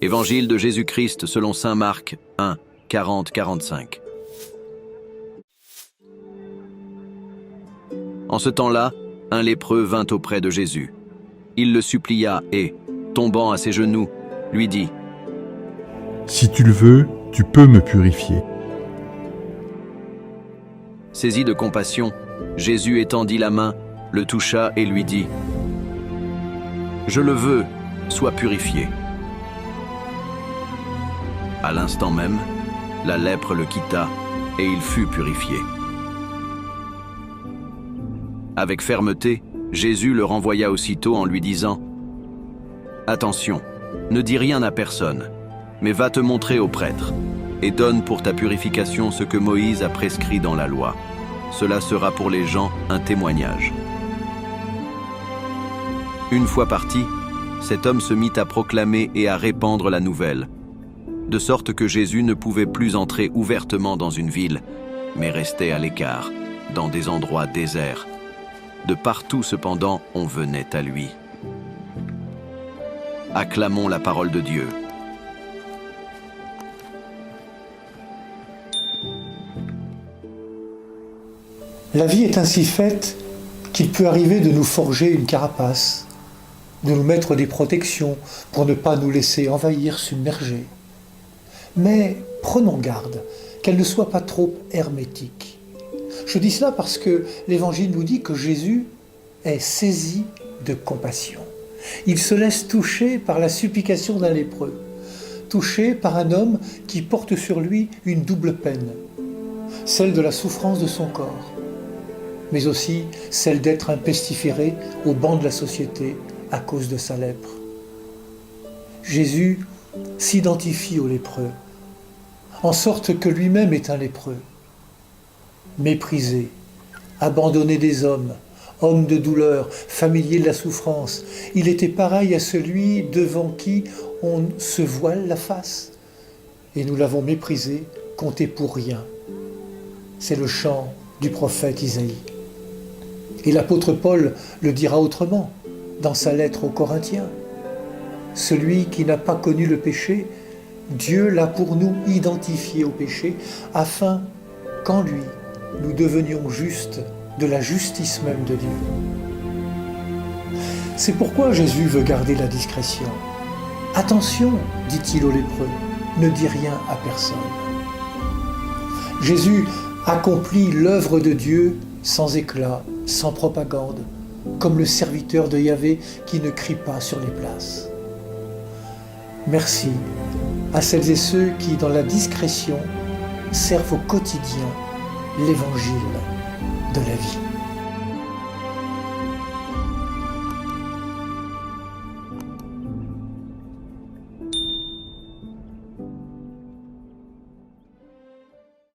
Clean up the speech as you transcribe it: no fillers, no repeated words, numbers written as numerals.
Évangile de Jésus-Christ selon saint Marc 1, 40-45. En ce temps-là, un lépreux vint auprès de Jésus. Il le supplia et, tombant à ses genoux, lui dit : « Si tu le veux, tu peux me purifier. » Saisi de compassion, Jésus étendit la main, le toucha et lui dit : « Je le veux, sois purifié. » À l'instant même, la lèpre le quitta et il fut purifié. Avec fermeté, Jésus le renvoya aussitôt en lui disant : « Attention, ne dis rien à personne, mais va te montrer au prêtre, et donne pour ta purification ce que Moïse a prescrit dans la loi. Cela sera pour les gens un témoignage. » Une fois parti, cet homme se mit à proclamer et à répandre la nouvelle, de sorte que Jésus ne pouvait plus entrer ouvertement dans une ville, mais restait à l'écart, dans des endroits déserts. De partout, cependant, on venait à lui. Acclamons la parole de Dieu. La vie est ainsi faite qu'il peut arriver de nous forger une carapace, de nous mettre des protections pour ne pas nous laisser envahir, submerger. Mais prenons garde qu'elle ne soit pas trop hermétique. Je dis cela parce que l'Évangile nous dit que Jésus est saisi de compassion. Il se laisse toucher par la supplication d'un lépreux, touché par un homme qui porte sur lui une double peine, celle de la souffrance de son corps, mais aussi celle d'être un pestiféré au banc de la société à cause de sa lèpre. Jésus s'identifie au lépreux, en sorte que lui-même est un lépreux. Méprisé, abandonné des hommes, homme de douleur, familier de la souffrance, il était pareil à celui devant qui on se voile la face. Et nous l'avons méprisé, compté pour rien. C'est le chant du prophète Isaïe. Et l'apôtre Paul le dira autrement, dans sa lettre aux Corinthiens. Celui qui n'a pas connu le péché, Dieu l'a pour nous identifié au péché, afin qu'en lui, nous devenions justes de la justice même de Dieu. C'est pourquoi Jésus veut garder la discrétion. Attention, dit-il au lépreux, ne dis rien à personne. Jésus accomplit l'œuvre de Dieu sans éclat, sans propagande, comme le serviteur de Yahvé qui ne crie pas sur les places. Merci à celles et ceux qui, dans la discrétion, servent au quotidien l'évangile de la vie.